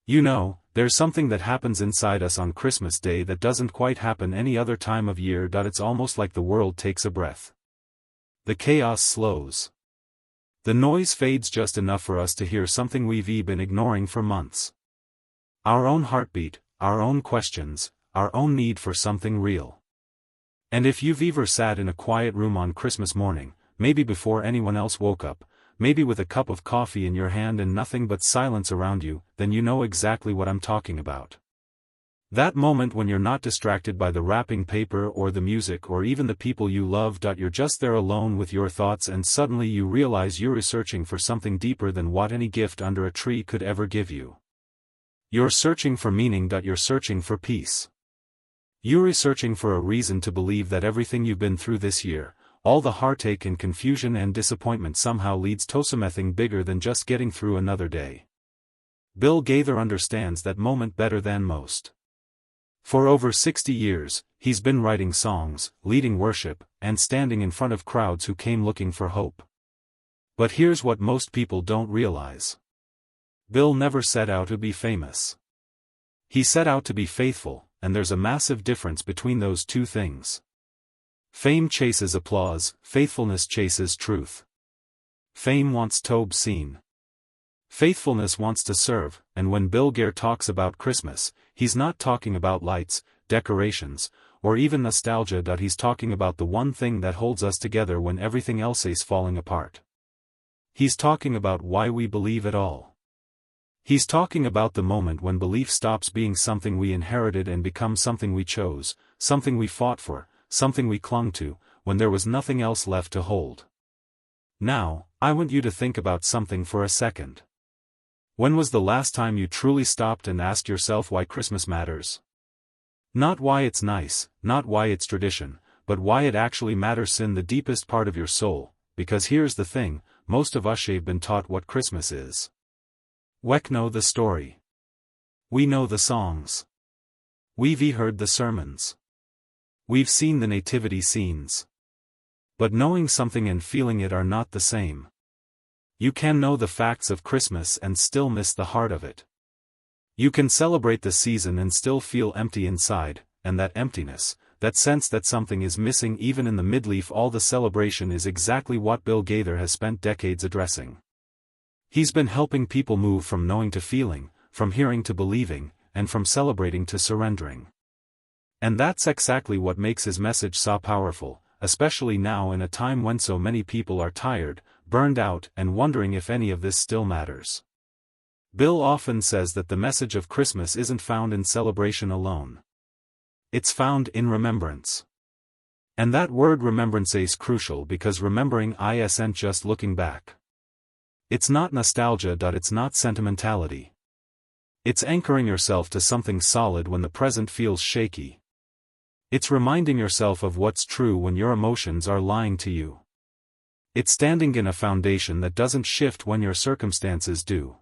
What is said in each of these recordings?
You know, there's something that happens inside us on Christmas Day that doesn't quite happen any other time of year. It's almost like the world takes a breath. The chaos slows. The noise fades just enough for us to hear something we've been ignoring for months. Our own heartbeat, our own questions, our own need for something real. And if you've ever sat in a quiet room on Christmas morning, maybe before anyone else woke up, maybe with a cup of coffee in your hand and nothing but silence around you, then you know exactly what I'm talking about. That moment when you're not distracted by the wrapping paper or the music or even the people you love. You're just there alone with your thoughts, and suddenly you realize you're searching for something deeper than what any gift under a tree could ever give you. You're searching for meaning. You're searching for peace. You're searching for a reason to believe that everything you've been through this year, all the heartache and confusion and disappointment, somehow leads to something bigger than just getting through another day. Bill Gaither understands that moment better than most. For over 60 years, he's been writing songs, leading worship, and standing in front of crowds who came looking for hope. But here's what most people don't realize. Bill never set out to be famous. He set out to be faithful, and there's a massive difference between those two things. Fame chases applause, faithfulness chases truth. Fame wants to be seen. Faithfulness wants to serve, and when Bill Gaither talks about Christmas, he's not talking about lights, decorations, or even nostalgia. He's talking about the one thing that holds us together when everything else is falling apart. He's talking about why we believe at all. He's talking about the moment when belief stops being something we inherited and becomes something we chose, something we fought for, something we clung to, when there was nothing else left to hold. Now, I want you to think about something for a second. When was the last time you truly stopped and asked yourself why Christmas matters? Not why it's nice, not why it's tradition, but why it actually matters in the deepest part of your soul, because here's the thing, most of us have been taught what Christmas is. We know the story. We know the songs. We've heard the sermons. We've seen the nativity scenes. But knowing something and feeling it are not the same. You can know the facts of Christmas and still miss the heart of it. You can celebrate the season and still feel empty inside, and that emptiness, that sense that something is missing even in the midleaf, all the celebration, is exactly what Bill Gaither has spent decades addressing. He's been helping people move from knowing to feeling, from hearing to believing, and from celebrating to surrendering. And that's exactly what makes his message so powerful, especially now in a time when so many people are tired, burned out, and wondering if any of this still matters. Bill often says that the message of Christmas isn't found in celebration alone. It's found in remembrance. And that word remembrance is crucial, because remembering isn't just looking back. It's not nostalgia. It's not sentimentality. It's anchoring yourself to something solid when the present feels shaky. It's reminding yourself of what's true when your emotions are lying to you. It's standing in a foundation that doesn't shift when your circumstances do.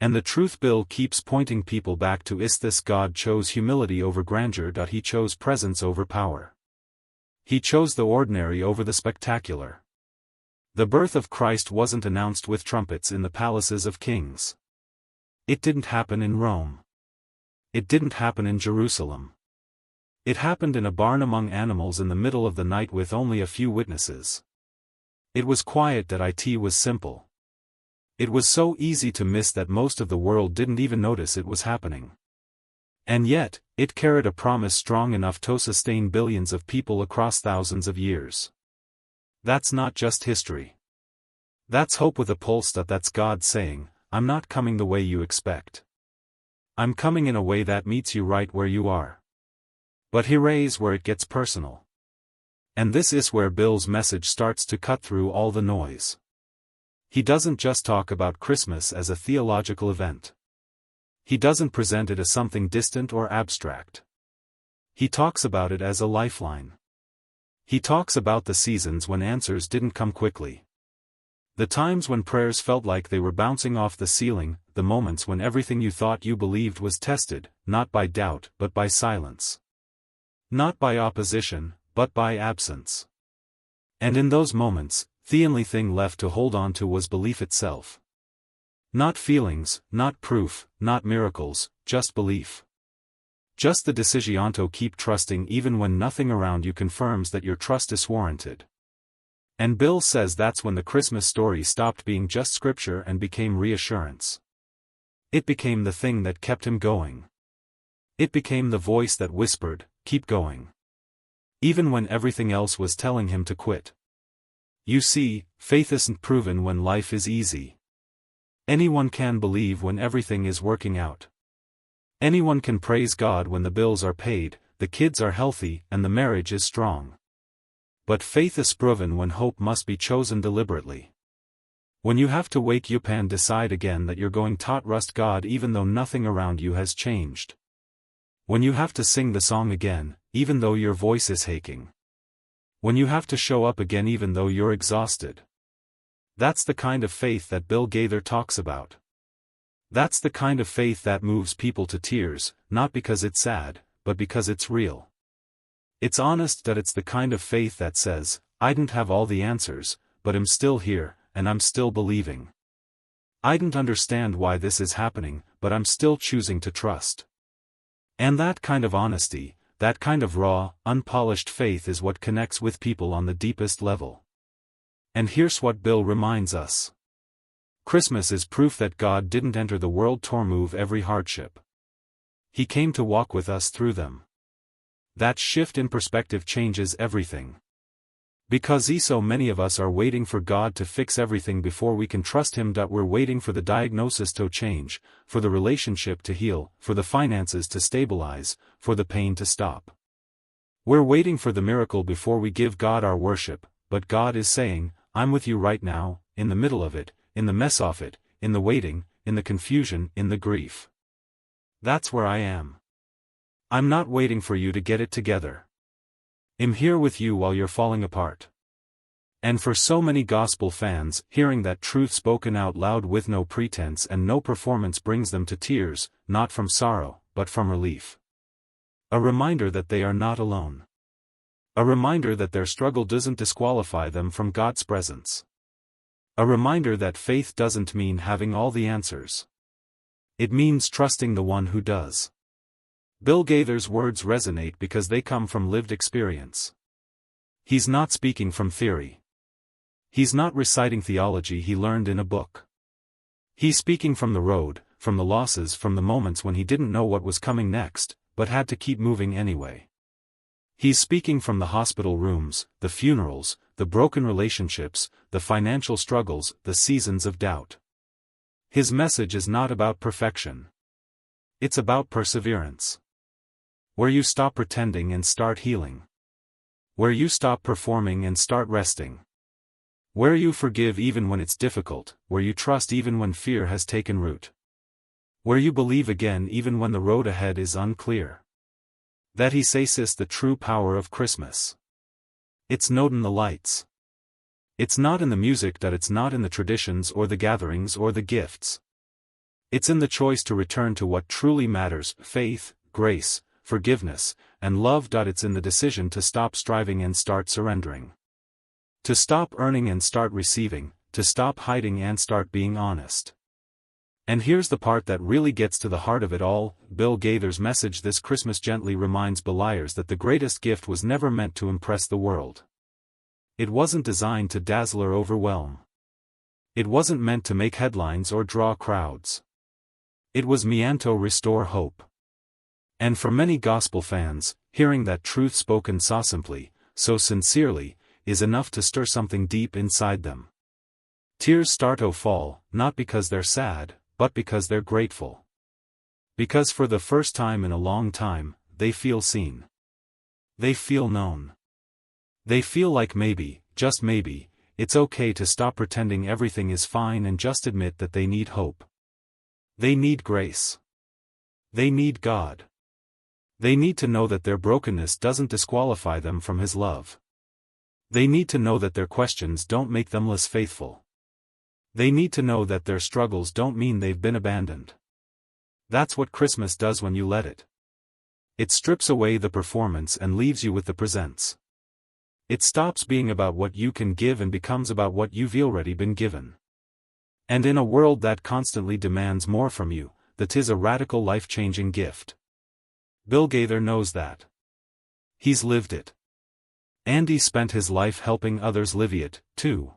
And the truth Bill keeps pointing people back to is this: God chose humility over grandeur. He chose presence over power. He chose the ordinary over the spectacular. The birth of Christ wasn't announced with trumpets in the palaces of kings. It didn't happen in Rome. It didn't happen in Jerusalem. It happened in a barn among animals in the middle of the night with only a few witnesses. It was quiet. It was simple. It was so easy to miss that most of the world didn't even notice it was happening. And yet, it carried a promise strong enough to sustain billions of people across thousands of years. That's not just history. That's hope with a pulse. That's God saying, I'm not coming the way you expect. I'm coming in a way that meets you right where you are. But here's where it gets personal. And this is where Bill's message starts to cut through all the noise. He doesn't just talk about Christmas as a theological event. He doesn't present it as something distant or abstract. He talks about it as a lifeline. He talks about the seasons when answers didn't come quickly. The times when prayers felt like they were bouncing off the ceiling, the moments when everything you thought you believed was tested, not by doubt but by silence. Not by opposition, but by absence. And in those moments, the only thing left to hold on to was belief itself. Not feelings, not proof, not miracles, just belief. Just the decision to keep trusting even when nothing around you confirms that your trust is warranted. And Bill says that's when the Christmas story stopped being just scripture and became reassurance. It became the thing that kept him going. It became the voice that whispered, "Keep going." Even when everything else was telling him to quit. You see, faith isn't proven when life is easy. Anyone can believe when everything is working out. Anyone can praise God when the bills are paid, the kids are healthy, and the marriage is strong. But faith is proven when hope must be chosen deliberately. When you have to wake up and decide again that you're going to trust God even though nothing around you has changed. When you have to sing the song again, even though your voice is aching. When you have to show up again even though you're exhausted. That's the kind of faith that Bill Gaither talks about. That's the kind of faith that moves people to tears, not because it's sad, but because it's real. It's honest. That it's the kind of faith that says, I didn't have all the answers, but I'm still here, and I'm still believing. I didn't understand why this is happening, but I'm still choosing to trust. And that kind of honesty, that kind of raw, unpolished faith is what connects with people on the deepest level. And here's what Bill reminds us. Christmas is proof that God didn't enter the world to remove every hardship. He came to walk with us through them. That shift in perspective changes everything. Because so many of us are waiting for God to fix everything before we can trust Him. We're waiting for the diagnosis to change, for the relationship to heal, for the finances to stabilize, for the pain to stop. We're waiting for the miracle before we give God our worship, but God is saying, I'm with you right now, in the middle of it, in the mess of it, in the waiting, in the confusion, in the grief. That's where I am. I'm not waiting for you to get it together. I'm here with you while you're falling apart. And for so many gospel fans, hearing that truth spoken out loud with no pretense and no performance brings them to tears, not from sorrow, but from relief. A reminder that they are not alone. A reminder that their struggle doesn't disqualify them from God's presence. A reminder that faith doesn't mean having all the answers. It means trusting the one who does. Bill Gaither's words resonate because they come from lived experience. He's not speaking from theory. He's not reciting theology he learned in a book. He's speaking from the road, from the losses, from the moments when he didn't know what was coming next, but had to keep moving anyway. He's speaking from the hospital rooms, the funerals, the broken relationships, the financial struggles, the seasons of doubt. His message is not about perfection. It's about perseverance. Where you stop pretending and start healing. Where you stop performing and start resting. Where you forgive even when it's difficult, where you trust even when fear has taken root. Where you believe again even when the road ahead is unclear. That he says is the true power of Christmas. It's not in the lights. It's not in the music. It's not in the traditions or the gatherings or the gifts. It's in the choice to return to what truly matters: faith, grace, forgiveness, and love. It's in the decision to stop striving and start surrendering. To stop earning and start receiving, to stop hiding and start being honest. And here's the part that really gets to the heart of it all. Bill Gaither's message this Christmas gently reminds believers that the greatest gift was never meant to impress the world. It wasn't designed to dazzle or overwhelm. It wasn't meant to make headlines or draw crowds. It was meant to restore hope. And for many gospel fans, hearing that truth spoken so simply, so sincerely, is enough to stir something deep inside them. Tears start to fall, not because they're sad, but because they're grateful. Because for the first time in a long time, they feel seen. They feel known. They feel like maybe, just maybe, it's okay to stop pretending everything is fine and just admit that they need hope. They need grace. They need God. They need to know that their brokenness doesn't disqualify them from His love. They need to know that their questions don't make them less faithful. They need to know that their struggles don't mean they've been abandoned. That's what Christmas does when you let it. It strips away the performance and leaves you with the presents. It stops being about what you can give and becomes about what you've already been given. And in a world that constantly demands more from you, that is a radical life-changing gift. Bill Gaither knows that. He's lived it. And he spent his life helping others live it, too.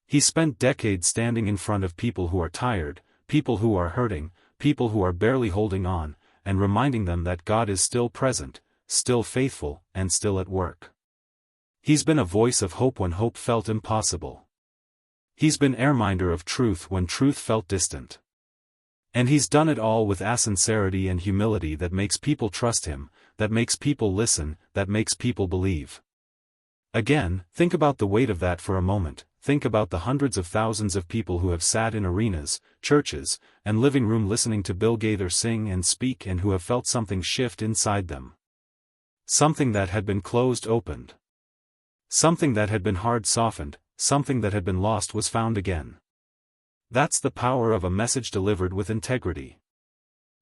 He spent decades standing in front of people who are tired, people who are hurting, people who are barely holding on, and reminding them that God is still present, still faithful, and still at work. He's been a voice of hope when hope felt impossible. He's been a reminder of truth when truth felt distant. And he's done it all with a sincerity and humility that makes people trust him, that makes people listen, that makes people believe. Again, think about the weight of that for a moment. Think about the hundreds of thousands of people who have sat in arenas, churches, and living room listening to Bill Gaither sing and speak and who have felt something shift inside them. Something that had been closed opened. Something that had been hard softened, something that had been lost was found again. That's the power of a message delivered with integrity.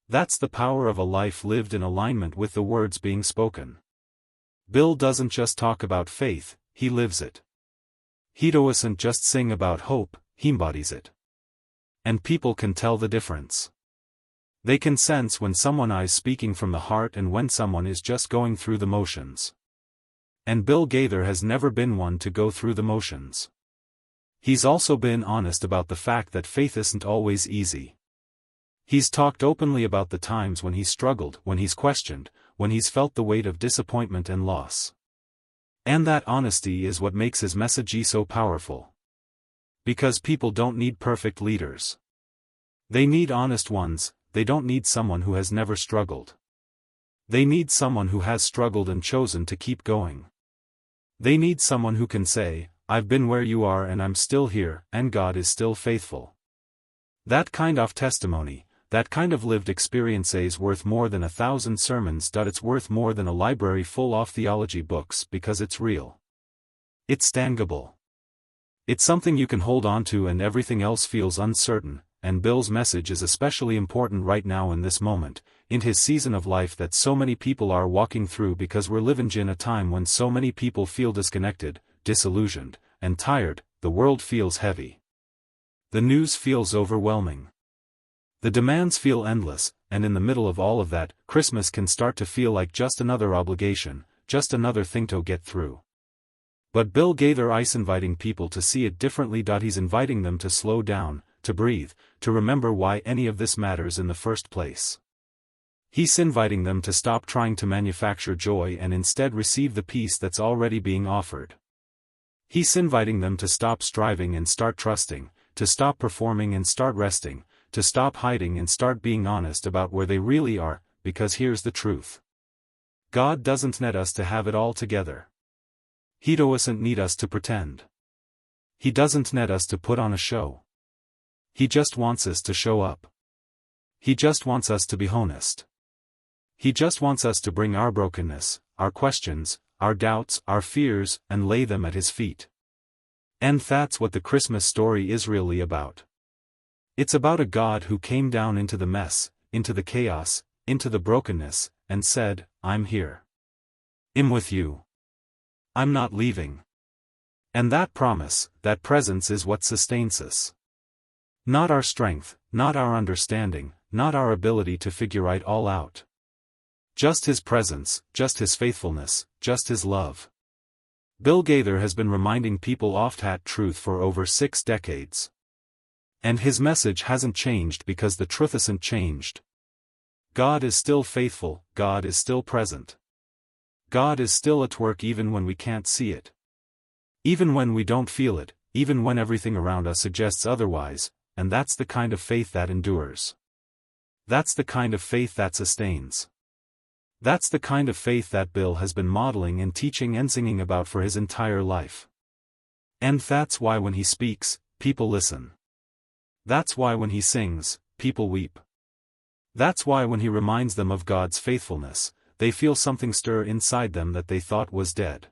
That's the power of a life lived in alignment with the words being spoken. Bill doesn't just talk about faith, he lives it. He doesn't just sing about hope, he embodies it. And people can tell the difference. They can sense when someone is speaking from the heart and when someone is just going through the motions. And Bill Gaither has never been one to go through the motions. He's also been honest about the fact that faith isn't always easy. He's talked openly about the times when he's struggled, when he's questioned, when he's felt the weight of disappointment and loss. And that honesty is what makes his message so powerful. Because people don't need perfect leaders. They need honest ones. They don't need someone who has never struggled. They need someone who has struggled and chosen to keep going. They need someone who can say, I've been where you are and I'm still here, and God is still faithful. That kind of testimony, that kind of lived experience is worth more than 1,000 sermons. It's worth more than a library full of theology books because it's real. It's tangible. It's something you can hold on to and everything else feels uncertain, and Bill's message is especially important right now in this moment, in his season of life that so many people are walking through because we're living in a time when so many people feel disconnected, disillusioned, and tired. The world feels heavy. The news feels overwhelming. The demands feel endless, and in the middle of all of that, Christmas can start to feel like just another obligation, just another thing to get through. But Bill Gaither is inviting people to see it differently. He's inviting them to slow down, to breathe, to remember why any of this matters in the first place. He's inviting them to stop trying to manufacture joy and instead receive the peace that's already being offered. He's inviting them to stop striving and start trusting, to stop performing and start resting, to stop hiding and start being honest about where they really are, because here's the truth. God doesn't need us to have it all together. He doesn't need us to pretend. He doesn't need us to put on a show. He just wants us to show up. He just wants us to be honest. He just wants us to bring our brokenness, our questions, our doubts, our fears, and lay them at his feet. And that's what the Christmas story is really about. It's about a God who came down into the mess, into the chaos, into the brokenness, and said, I'm here. I'm with you. I'm not leaving. And that promise, that presence is what sustains us. Not our strength, not our understanding, not our ability to figure it all out. Just his presence, just his faithfulness, just his love. Bill Gaither has been reminding people of that truth for over 6 decades. And his message hasn't changed because the truth hasn't changed. God is still faithful, God is still present. God is still at work even when we can't see it. Even when we don't feel it, even when everything around us suggests otherwise, and that's the kind of faith that endures. That's the kind of faith that sustains. That's the kind of faith that Bill has been modeling and teaching and singing about for his entire life. And that's why when he speaks, people listen. That's why when he sings, people weep. That's why when he reminds them of God's faithfulness, they feel something stir inside them that they thought was dead.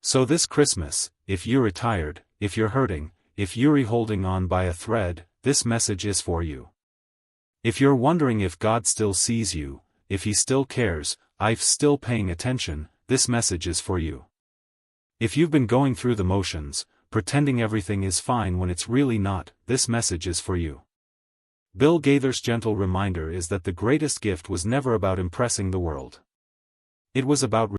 So this Christmas, if you're tired, if you're hurting, if you're holding on by a thread, this message is for you. If you're wondering if God still sees you, if he still cares, if still paying attention, this message is for you. If you've been going through the motions, pretending everything is fine when it's really not. This message is for you. Bill Gaither's gentle reminder is that the greatest gift was never about impressing the world. It was about